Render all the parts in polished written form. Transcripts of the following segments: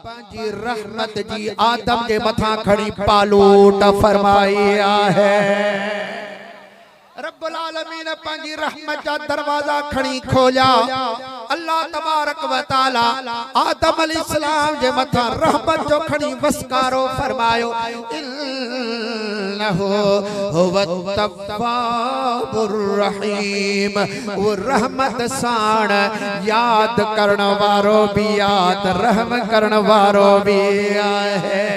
पंहिंजी रहमत जी आदम जे मथा खड़ी पालूट फरमाया है। रब्बुल आलमीन पंहिंजी रहमत जा दरवाजा खड़ी खोलिया। अल्लाह तबारक व तआला आदम अलैहिस्सलाम जे मथा रहमत जो खड़ी वसकारो फरमायो, इन्नहु हुवत तव्वाबुर रहीम। वो रहमत साण याद करण वारो भी याद रहम करण वारो भी है।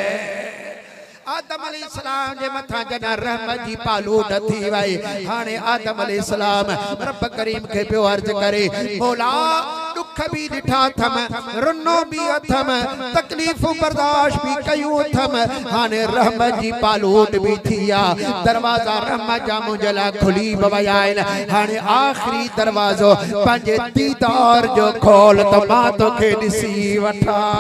आदम अलैहिस्सलाम जे मथा जना रहमत जी पालूट थी वई। हाणे आदम अलैहिस्सलाम रब करीम के पियो अर्ज करे, मौला दुख भी ॾिठा थम, रुनो भी अथम, तकलीफ़ बर्दाश्त भी कयूं थम, हाणे रहमत जी पालूट भी थिया। दरवाजा रहमत जा मुंहिंजे लाइ खुली विया आहिनि। हाणे आख़िरी दरवाज़ो पंहिंजे दीदार जो खोल त मां तोखे ॾिसी वठां।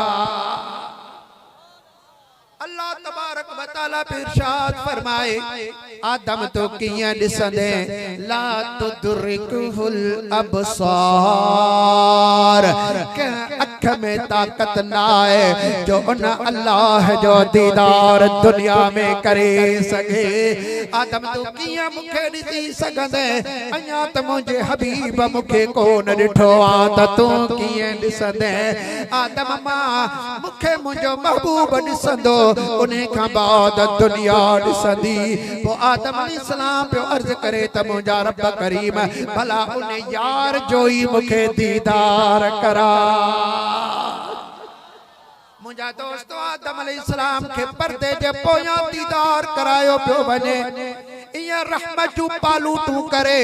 अल्लाह तबारक व तआला इरशाद फरमाए, आदम तो कियां ॾिसंदे, ला तुदरिकुहुल अबसार, के अख में ताकत ना है जो उन अल्लाह जो दीदार दुनिया में करे सके। आदम तो कियां मुखे ॾिसी सघंदे, अञा त मुंहिंजे हबीब मुखे कोन ॾिठो आ त तूं कियां ॾिसंदे। आदम मां मुखे मुंहिंजो महबूब ॾिसंदो, उन्हें का बाद दुनिया ॾिसंदी। पोइ आदम अलैहिस्सलाम पियो अर्ज करे त मुंहिंजा रब करीम भला उन्हें यार जो ई मूंखे दीदार करा। मुंहिंजा दोस्तो आदम अलैहिस्सलाम के पर्दे जे पोयां दीदार करायो पियो वञे। इया रहमत जूं पालूटूं करे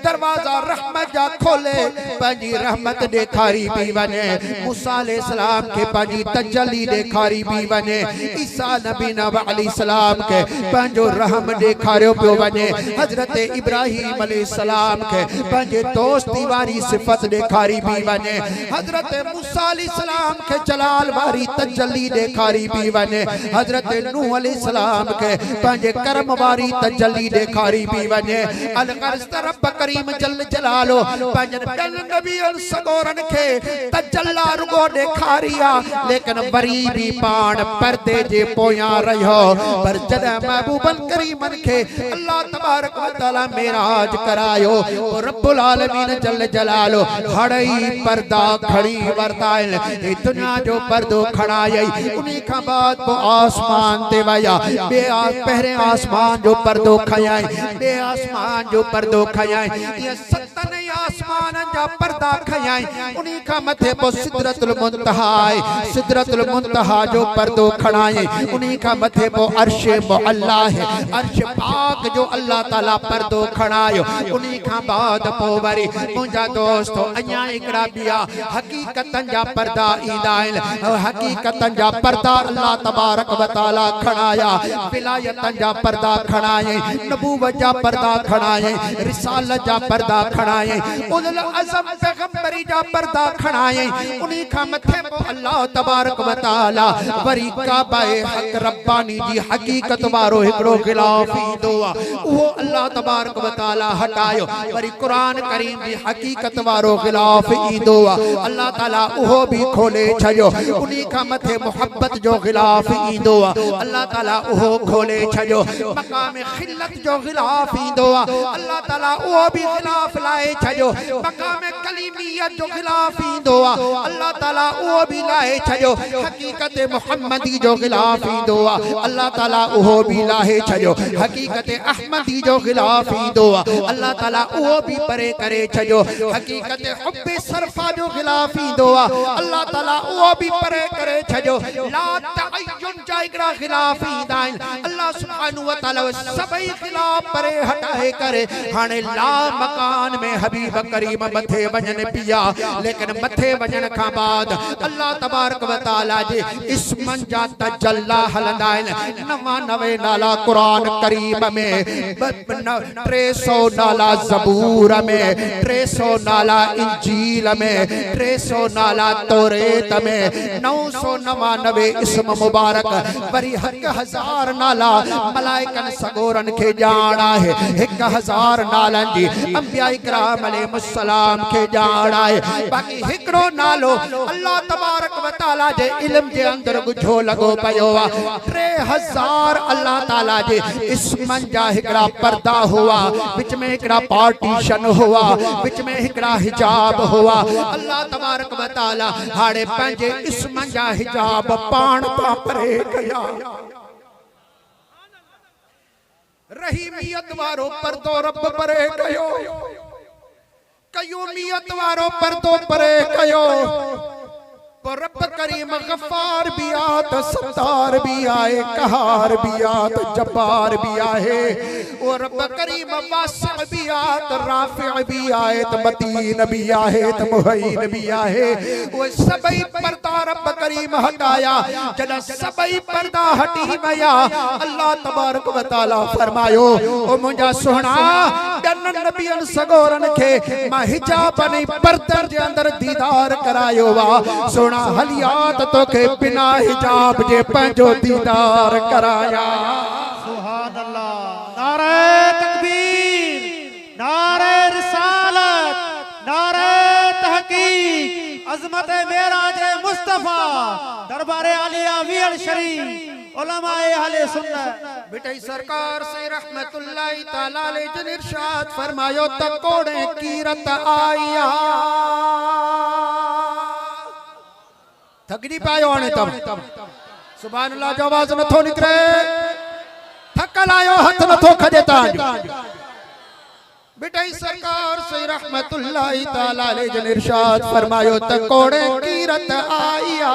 दरवाजा रहमत जा खोले पंहिंजी रहमत ॾेखारी भी वञे। मूसा अलैहिस्सलाम के पंहिंजी तजल्ली ॾेखारी भी वञे। ईसा नबी अलैहिस्सलाम के पंहिंजो रहम ॾेखारियो पियो वञे। हज़रत इब्राहीम अलैहिस्सलाम के पंहिंजे दोस्ती वारी सिफ़त ॾेखारी भी वञे। हज़रत मूसा अलैहिस्सलाम के जलाल वारी तजल्ली ॾेखारी भी वञे। हज़रत नूह अलैहिस्सलाम के पंहिंजे कर्म वारी तजल्ली ॾेखारी भी वञे। अलगर्ज़ रब करीम जल जलालो पंहिंजनि ॿियनि नबियनि सगोरनि खे तजल्ला रुगो ॾेखारी आ, लेकिन वरी भी पाण पर्दे जे पोयां रहियो। पर जॾहिं महबूबनि करीमनि खे अल्लाह तबारक व तआला मेराज करायो, रब्बुल आलमीन जल जलालो हड़ई पर्दा खड़ी वरताइल, दुनिया जो पर्दो खड़ाई। उन्हीं खां बाद वो आसमान ते वया। पहिरें आसमान जो पर्दो खयाई, बे आसमान जो पर्दो खयाई। ये सतन आसमान जा पर्दा खयाई। उन्हीं का मथे पो सिदरतुल मुंतहा, सिदरतुल मुंतहा जो पर्दो खड़ाई। उन्हीं का मथे पो अर्श मुअल्ला है, अर्श पाक जो अल्लाह ताला पर्दो खड़ायो। उन्हीं का बाद पो वरी मुंहिंजा दोस्तो अञा हिकिड़ा ॿिया हकीकतन जा पर्दा ईंदा आहिनि। हकीकतन जा पर्दा अल्लाह तबारक व तआला खड़ाया। विलायतन जा पर्दा खड़ाए, नबूवत जा पर्दा खड़ाए, रिसालत जा पर्दा खड़ाए, उलुल अज़म पैगंबरी जा पर्दा खड़ाए। उन्हीं खां मथे पो अल्लाह तबारक व तआला वरी काबाए हक रब्बानी जी हकीकत वारो हिकिड़ो गिलाफ ईंदो आ, उहो अल्लाह तबारक व तआला हटायो। वरी कुरान करीम जी हकीकत वारो गिलाफ ईंदो आ, अल्लाह ताला उहो भी खोले छॾियो। उन्हीं खां मथे मोहब्बत जो गिलाफ ईंदो आ, अल्लाह ताला उहो खोले छॾियो। मकाम खिलत जो गिलाफ ईंदो आ, अल्लाह ताला उहो भी गिलाफ लाए छॾियो। मकाम कलीमियत जो गिलाफ ईंदो आ, अल्लाह ताला उहो भी लाए छॾियो। हकीकत मुहम्मदी जो गिलाफ ईंदो आ, अल्लाह ताला उहो भी लाहे छॾियो। हकीकत अहमदी जो गिलाफ ईंदो आ, अल्लाह ताला उहो भी परे करे छॾियो। हकीकत हुब्बे सरफा जो गिलाफ ईंदो आ, अल्लाह ताला उहो भी परे करे छॾियो। ला तअय्युन जा हिकिड़ा गिलाफ ईंदा आहिनि, अल्लाह सुब्हानहु व तआला सभई खिलाफ परे हटाए करे हाणे ला मकान में हबीब करीम मथे वञनि पिया। लेकिन मथे वञण खां बाद अल्लाह तबारक व तआला जे इस्मन जा तजल्ला हलंदा आहिनि। 99 नाला कुरान करीम में, 300 नाला ज़बूर में, 300 नाला इंजील में, 300 नाला तौरेत में, 999 इस्म मुबारक वरी 1000 नाला मलाइकन सगोरन खे ॼाण आहे 1000 नालन जी अंबिया इकराम अलैहिस्सलाम खे ॼाण आहे बाक़ी हिकड़ो नालो अल्लाह तबारक व तआला जे इल्म जे अंदर गुझो लगो पयो आहे 3000 अल्लाह ताला जे इस्मन जा हिकड़ा पर्दा हुआ विच में हिकड़ा पार्टीशन हुआ विच में हिकड़ा हिजाब हुआ अल्लाह तबारक व तआला हाड़े पंहिंजे इस्मन जा हिजाब पाण तां परे कया रहीमियत वारो पर्दो रब परे कयो कयूमियत वारो पर्दो परे कयो रब करीम गफ्फार भी आत सत्तार भी आए कहार भी आत जब्बार भी आए वो रब करीम वासिअ भी आत राफिअ भी आए त मतीन भी आए त मुहीन भी आए वो सबई पर्दा रब करीम हटाया जदा सबई पर्दा हटी वया अल्लाह तबारक व तआला फरमायो ओ मुंजा सोहणा गन नबियन सगोरन खे मां हिजाब नहीं पर्दन जे अंदर दीदार करायो वा सोहणा हलियात तो के बिना हिजाब जे पंजो दीदार कराया सुभान अल्लाह नारे तकबीर नारे रिसालत नारे तहकीक अजमत मेराज मुस्तफा दरबार आलिया वीर शरीफ उलमाए अहले सुन्नत बेटे सरकार से रहमतुल्लाह तआला अलैहि जिन इरशाद फरमायो तकोड़े कीरत आया थकड़ी पायो आने तब सुभान अल्लाह जो आवाज नथो निकरे थकल आयो हथ नथो खजे तांजो बेटा सरकार से रहमतुल्लाह तआला अलैहि जिन इरशाद फरमायो तकोड़े कीरत आया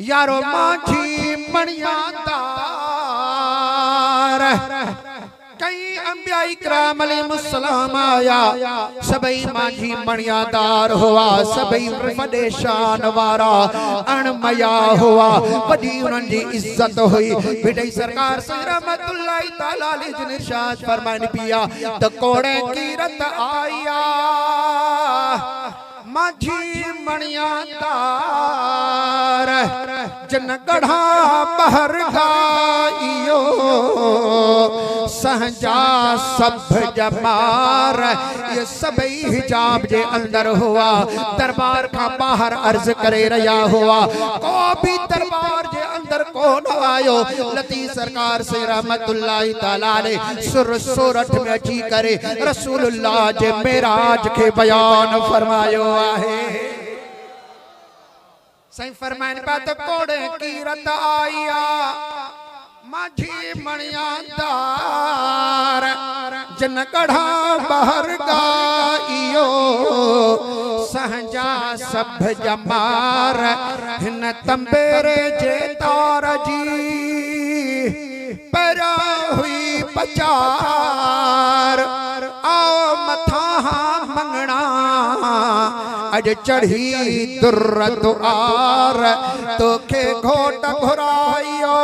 यारो मांझी मणिया दार कई अंबिया इकराम अलैहिस्सलाम आया सबई मांझी मणियादार हुआ सबई वडे शान वारा अणमया हुआ वडी उन्हनि जी इज्जत हुई बेटे सरकार से रहमतुल्लाह तआला अलैहि जिन इरशाद फरमाइन पिया त कोड़े कीरत आया मांझी मणियादार जन गढ़ा बहर गाइयो सहजा सब जमार ये सबई हिजाब जे अंदर हुआ दरबार का बाहर अर्ज करे रहा हुआ को भी दरबार जे अंदर कौन आयो लती सरकार से रहमतुल्लाह तआला अलैहि सुर सूरत में अची करे रसूलुल्लाह जे मेराज के बयान फरमायो आहे सही फरमाइन बात कोड़े कीरत आया माझी मणियादार जन कढ़ा बहर गाइयो सहजा सब जमार हिन तंबेरे जे तार जी पर हुई पचार आओ मथा मंगना अज चढ़ी दुर्रत आर तोखे घोट घुराइयो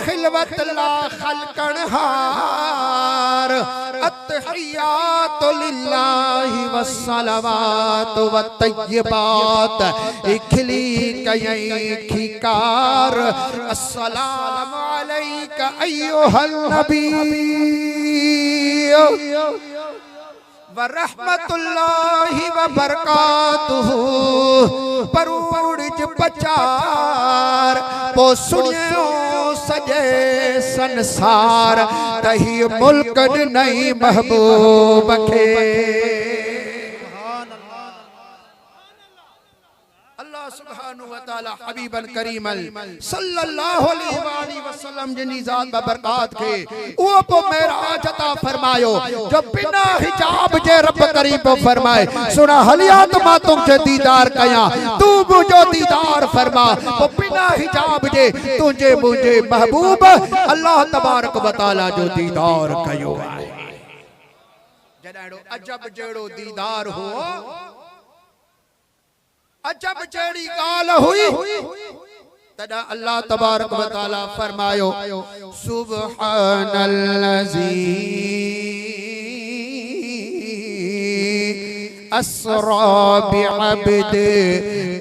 खिलवत ला खलकन हार अत्तहियातु लिल्लाहि वस्सलावात वत्तय्यिबात खिली कयई खिकार अस्सलामु अलैका अय्युहन नबी व रहमतुल्लाहि व बरकातुहु परूड़ज पचार पो सुनियो सजे संसार तही मुल्क नहीं महबूब के अल्लाह सुब्हानहु व तआला हबीबन करीमल सल्लल्लाहु अलैहि वसल्लम जिनी जात बरकात के ओ पो मेराज अता फरमायो जो बिना हिजाब जे रब करीम फरमाए सुना हलियात मा तुझे दीदार कया तू मुझो दीदार फरमा तो बिना हिजाब जे तुझे मुझे महबूब अल्लाह तबारक व तआला जो दीदार कयो आहे जड़ो अजब जेड़ो दीदार हो अजब जड़ी गाल हुई तदा अल्लाह तबारक व तआला फरमायो सुब्हानल्लज़ी असरा बिअब्द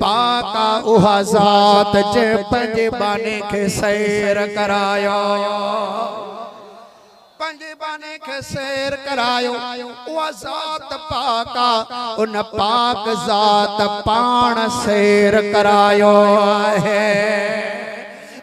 पाका उहा ज़ात जे पंजे बाने के सैर करायो पंजे बाने के सैर करायो उहा ज़ात पाका उन पाक ज़ात पाण सैर करायो है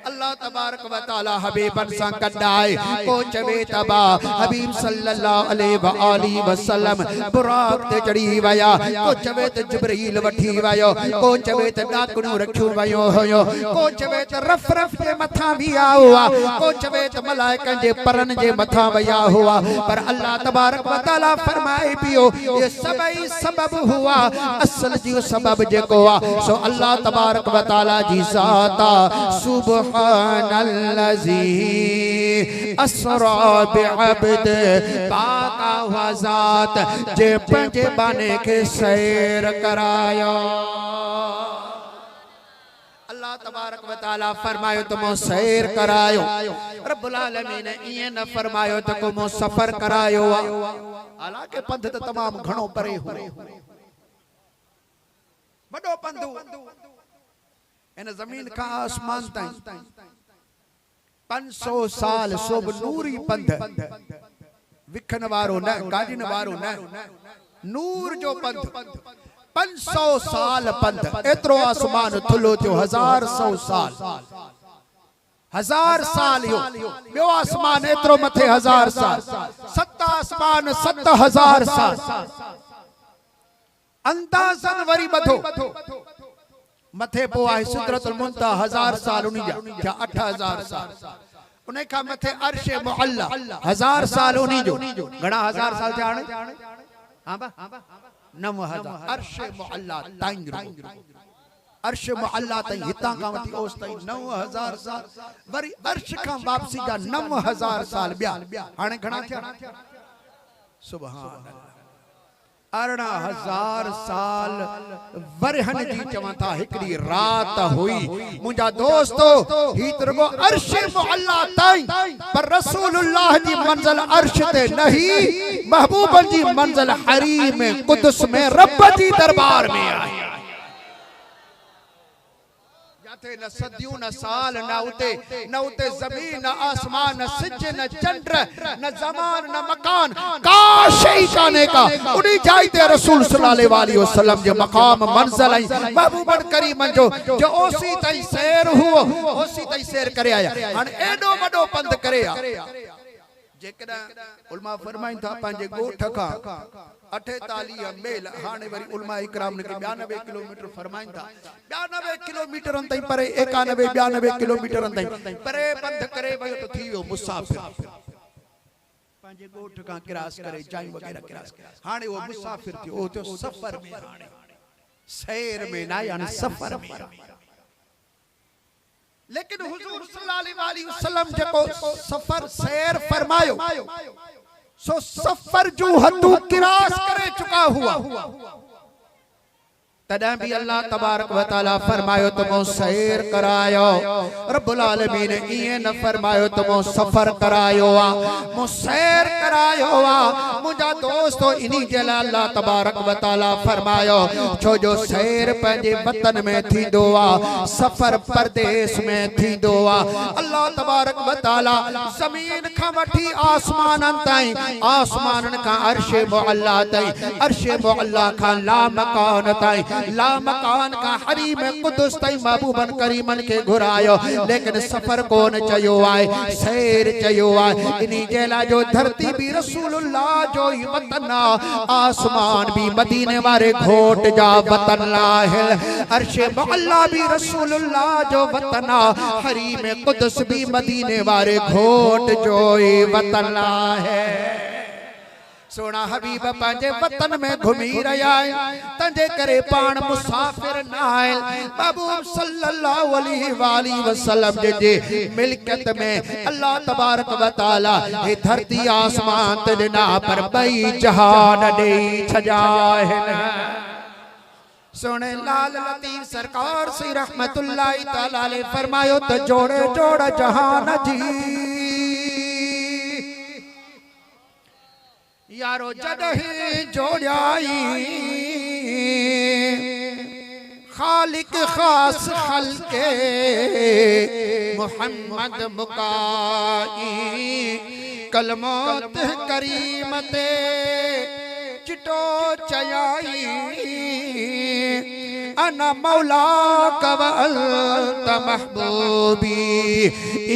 अल्लाह तबारक व तआला हबीबन सां कडाए को चवे तबा हबीब सल्लल्लाहु अलैहि वसल्लम बुराक ते चढ़ी वया को चवे त जिब्रील वठी वयो को चवे त डाकणू रखियो वयो होयो को चवे त रफ रफ जे मथा विया हुआ को चवे त मलाइकन जे परन जे मथा वया हुआ पर अल्लाह तबारक व तआला फरमाए पियो ये सबई सबब हुआ असल जी सबब जेको आ सो अल्लाह तबारक व तआला जी ज़ाता सुबह सुब्हानल्लज़ी असरा बिअब्द पाका हुआ ज़ात जे पंजे बाने के सैर करायो अल्लाह तबारक व तआला फरमायो तुमो सैर करायो रब्बुल आलमीन इए न फरमायो त को मो सफर करायो हालांकि पंध त तमाम घणो परे हो बड़ो पंधु इन जमीन का आसमान ताईं 500 साल सोब नूरी पंध विखन वारो न गाजिन वारो न नूर जो पंध 500 साल पंध एतरो आसमान थुलो थियो 1000 साल 1000 साल यो बियो आसमान एतरो मथे 1000 साल सत आसमान 7000 साल अंदाज़न वरी बधो मथे पो आहे सिदरतुल मुंतहा 1000 साल उनी जा 8000 साल उन का मथे अर्श मुअल्ला 1000 साल उनी जो घणा 1000 साल थिया हां बा 9000 अर्श मुअल्ला ताईं अर्श मुअल्ला ताईं हितां का वठी ओस ताईं 9000 साल वरी अर्श का वापसी जा 9000 साल बिया हाने घणा थिया सुभान अल्लाह 18,000 साल वरहन जी चवता हिकड़ी रात हुई मुंजा दोस्तो ही तरगो अर्श मुअल्ला ताई पर रसूलुल्लाह जी मंजिल अर्श ते नहीं महबूबन जी मंजिल हरीम कुदस में रब जी दरबार में आई जाते न सदियों न साल न उते जमीन न आसमान न सिज न चंद्र न जमान न मकान का शई काने का उनी जाते रसूल सल्लल्लाहु अलैहि वसल्लम जे मकाम मंजिल आई महबूबन करीम जो ओसी तई सैर हुओ ओसी तई सैर करे आया हन एडो वडो पंध करे जेकदा उलमा फरमाइन था पंजे गोठ का 48 मेल हाने वरी उलमा इकराम ने 92 किलोमीटर फरमाइन था 92 किलोमीटर ताई परे 91 92 किलोमीटर ताई परे पंध करे वयो तो थी वियो मुसाफिर पंजे गोठ का क्रॉस करे जाई वगैरह क्रॉस हाने वो मुसाफिर थी ओ तो सफर में हाने सैर में ना यानी सफर में लेकिन हुजूर सल्लल्लाहु अलैहि वसल्लम जको सफर सैर फरमायो सो सफर जो हदू क्रॉस करे चुका हुआ तदा भी अल्लाह तबारक व तआला फरमायो तुमो सैर करायो रब्बुल आलमीन इए न फरमायो तुमो सफर करायो मो सैर करायो मुजा दोस्तो इनी जला अल्लाह तबारक व तआला फरमायो छो जो सैर पंजे वतन में थींदो सफर परदेस में थींदो अल्लाह तबारक व तआला जमीन का वठी आसमानन ताईं आसमानन का अर्श मुअल्ला ताईं अर्श मुअल्ला का ला मकान ताईं ला मकान का हरीम कुदस ताईं महबूबन करीमन के घुरायो लेकिन सफर कोन चयो आए सैर चयो आए इनी जेला जो धरती भी रसूलुल्लाह जो ही वतन आसमान भी मदीने वाले घोट जा वतन लाहिल अर्श मुअल्ला भी रसूलुल्लाह जो वतन हरीम कुदस भी मदीने वाले घोट जो ही वतन लाहिल सोना हबीब पंजे वतन में घूमी रहा है तंजे करे पान मुसाफिर नाइल महबूब सल्लल्लाहु अलैहि वसल्लम जे मिल्कियत में अल्लाह तबारक व तआला ये धरती आसमान ते दिना पर बई जहान दे छजाए सोने लाल लतीफ सरकार सी रहमतुल्लाहि तआला अलैहि फरमायो त जोड़े जोड़ जहान जी यारो जदही जोड़ाई खालिक खास खल्के मोहम्मद मुकाई कलमत करीमते चिटो चयाई अना मौला कवल महबूबी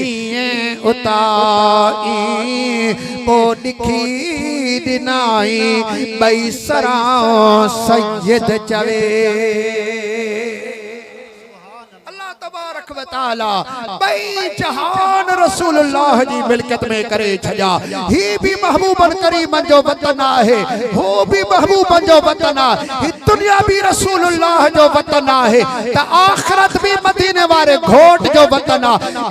इए उताई पो दिखी दिनाई बई सराओ सैयद चवे तबारक व तआला बई जहान रसूलुल्लाह जी मिल्कियत में करे छजा ही भी महबूबन करीम जो वतन है हो भी महबूबन जो वतन ही दुनिया भी रसूलुल्लाह जो वतन है त आखिरत भी मदीने वाले घोट जो वतन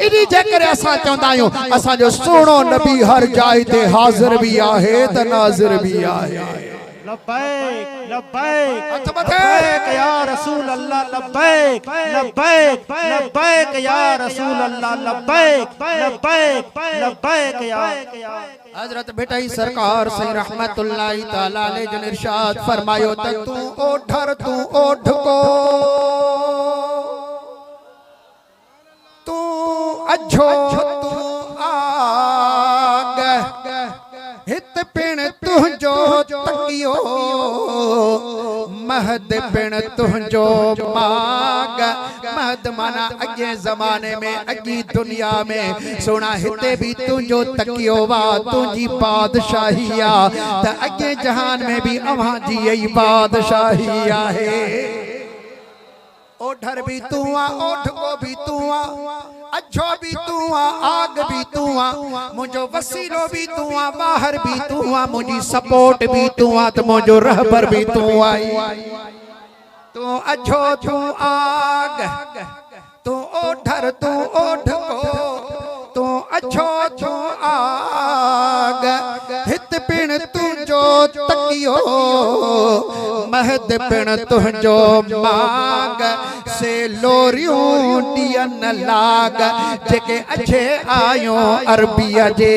इनी जे करे असा चवंदा आहियूं असा जो सुणो नबी हर जाइ ते हाजिर भी आहे त नाज़िर भी आहे लब्बैक लब्बैक लब्बैक या रसूल अल्लाह लब्बैक लब्बैक लब्बैक या रसूल अल्लाह लब्बैक लब्बैक लब्बैक या हजरत बेटा सरकार सही रहमतुल्लाहि ताला अलैहि जन इरशाद फरमायो त तू ओढ़र तू ओढ़ को तू अझो तू आग हित पिण तुझो तकियो महद पिण तुझो माग महद माना अगे जमाने में अगी दुनिया में सोना हिते भी तुझो तकियो वा तुझी बादशाही आ त अगे जहान में भी अवां जी यही बादशाही आहे ओढ़र भी तू आ ओढ़ को भी तू आ अझो भी तू आ आग भी तू आ मुझो वसीलो भी तू आ बाहर भी तू आ मुझी सपोर्ट भी तू आ तो मुझो रहबर भी तू आई तू अझो तू आग तू ओढ़र तू ओढ़ को तू अझो तू आग हित पिण तुझो तकियो महद पिण तुझो माग से लोरियूं दियन लाग जेके अछे आयो अरबिया जे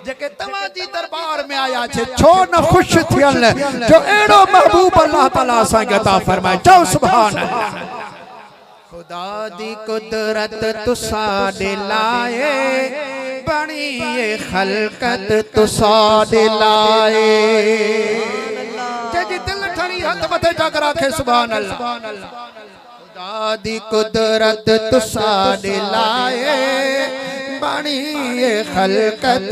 जेके तमाजी दरबार में आया छे छो न खुश थियल जो एड़ो महबूब अल्लाह ताला सा अता फरमाए चो सुभान अल्लाह खुदा दी कुदरत तुसा दिलाए बणी ये खलकत तुसा दिलाए जी दिल ठणी हथ मथे जाकर आखे सुभान अल्लाह खुदा दी कुदरत तुसा दिलाए बणी ये खलकत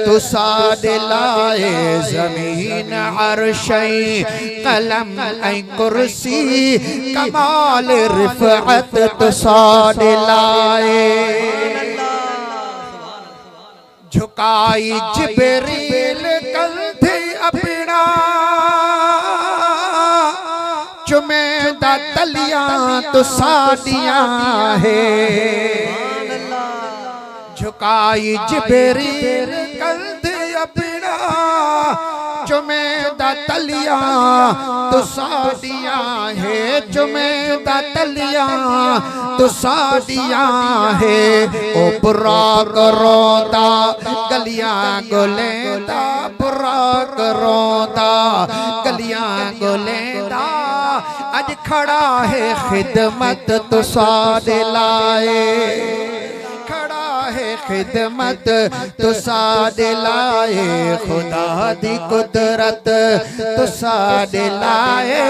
तुसा दिलाए जमीन अर्शै कलम ऐ कुर्सी कमाल रिफअत तुसा दिलाए झुकाई जिब्रील कंधे अपना चुमेदा तलियां तुसा दिया है झुकाई जिब्रील कंधे अपना चुमेदा तलियां तुसा दिया है चुमेदा तलियां तुसा दिया है ओ बुरा करोदा गलियां गोलेंदा बुरा करोदा गलियां गोलेंदा अज खड़ा है खिदमत तुसा दिलाए खड़ा है खिदमत तुसा दिलाए खुदा दी कुदरत तुसा दिलाए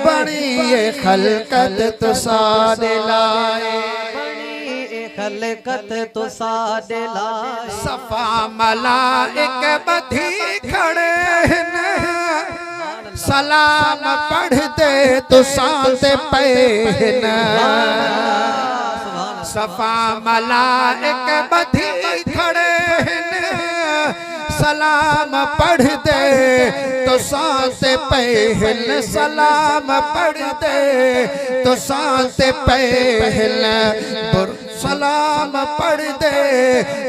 बणी ये खलकत तुसा दिलाए खलकत तुसा दिलाए सफा मलाइक बधी खड़े न सलाम पढ़ते तुसा ते पैन सफा मलाइक बधी खड़े न सलाम पढ़ दे तो सांसे पहल सलाम पढ़ दे तो सांसे पहल सलाम पढ़ दे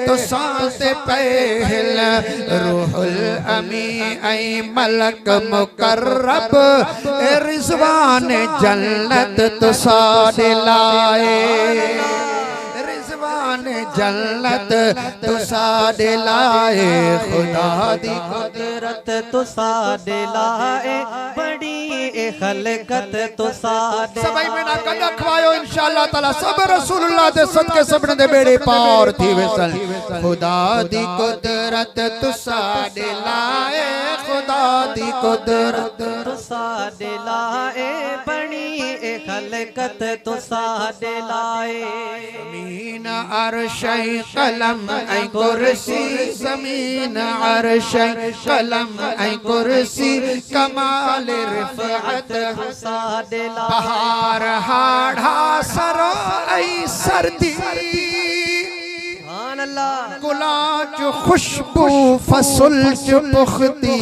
तो सांसे पहल रूहुल अमी ऐ मलक मुकर्रब रिजवान जन्नत तो सा दिलाए ने जन्नत तू साडे लाए खुदा दी कुदरत तू साडे लाए बड़ी खलकत तू साडे सबाई में ना कद खवायो इंशाअल्लाह ताला सब रसूलुल्लाह दे सदके सबने दे बेड़े पार थी वेसल खुदा दी कुदरत तू साडे लाए खुदा दी कुदरत तू साडे लाए बड़ी खलकत तू साडे लाए ज़मीन अर्श कलम ऐ कुर्सी ज़मीन अर्श कलम ऐ कुर्सी कमाल रिफ़अत साडे लाए बहार हाड़ा सरो ऐ सर्दी सुभान अल्लाह गुलाब खुशबू फसल पुख्ती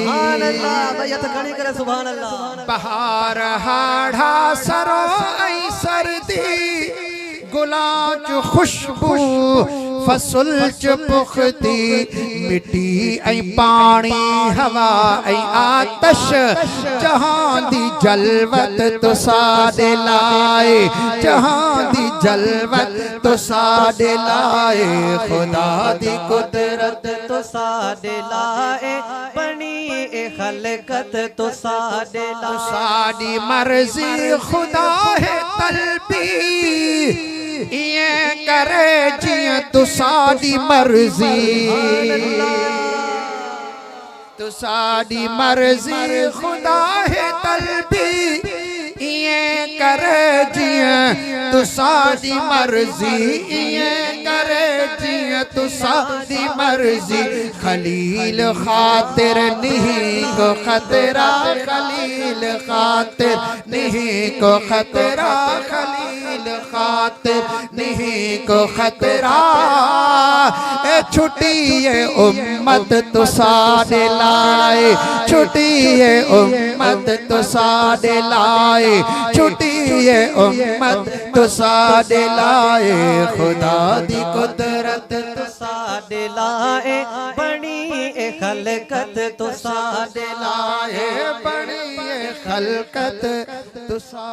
सुभान अल्लाह भैया तो खड़ी करे सुभान अल्लाह बहार हाड़ा सरो ऐ सर्दी गुलाब खुशबू फसल पुख्ती मिट्टी ऐ पानी हवा ऐ आतश जहां दी जलवत तो साडे लाए जहां दी जलवत तो साडे लाए खुदा दी कुदरत तो साडे लाए बनी खलकत तो साडे लाए साडी मर्जी खुदा है तलबी ये करे जिया तू साडी मर्जी तू साडी मर्जी खुदा है तलबी ये करे जिया तू साडी मर्जी ये करे जिया तू साडी मर्जी खलील खातिर नहीं को खतरा खलील खातिर नहीं को खतरा खलील खातिर नहीं को खतरा ए छुट्टी ये उम्मत तो साडे लाए छुट्टी ये उम्मत तो साडे लाए छुट्टी ये उम्मत तो साडे लाए खुदा दी कुदरत तो साडे लाए बड़ी खलकत तो साडे लाए बड़ी खलकत तो सा